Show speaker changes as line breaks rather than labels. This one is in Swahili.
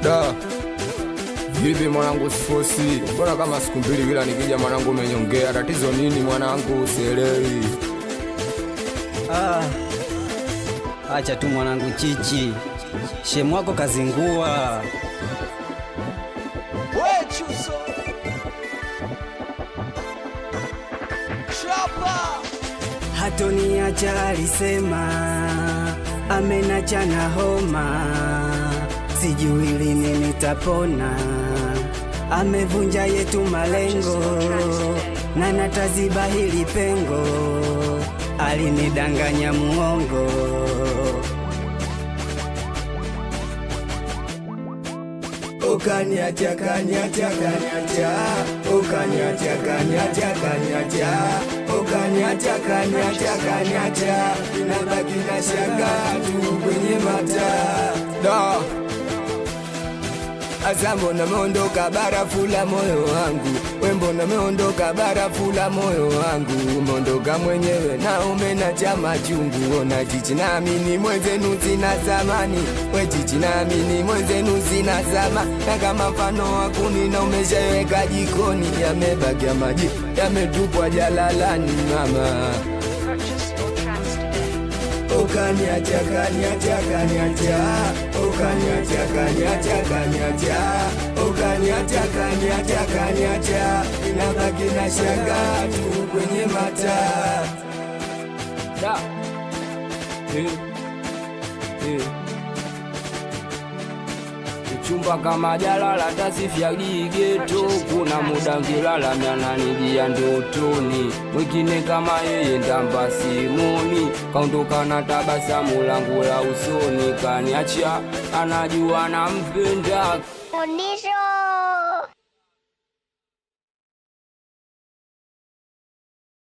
Da. Vipi mwanangu sifosi? Mbona kama siku mbili bila nikija mwanangu umenyongea? Tatizo nini mwanangu sielewi?
Acha tu mwanangu Chichi. Shemu wako kazingua.
We Chuso Chapa
Hatoniacha alisema, amenacha na homa, sijui lini nitapona. Amevunja yetu malengo, na nataziba hili pengo, alinidanganya muongo.
Ukaniacha, kanyacha, kanyacha, ukaniacha, kanyacha, kanyacha, ukaniacha, kanyacha, kanyacha, inabaki na shaka tu kwenye mata.
Da.
Asa mbona meondoka barafu la moyo wangu, we mbona meondoka barafu la moyo wangu, umeondoka mwenyewe na umenacha machungu. Ona Chichi naamini mwenzenu sina zamani, we Chichi naamini mwenzenu sina zama, na kama mfano wakuni na umeshaweka jikoni, yamebaki ya maji yametupwa jalalani mama. Ukaniacha, kanyacha, kanyacha, ukaniacha, kanyacha, kanyacha, ukaniacha, kanyacha, kanyacha, inabaki na shaka tu kwenye mata.
Da. Chumba kama jalala tasifia gigeto, kuna muda ngilala myananijia ndotoni, mwingine kama yeye ndamba simoni, kaondoka na tabasamu langu la usoni, kaniacha anajua nampenda.
Fundisho.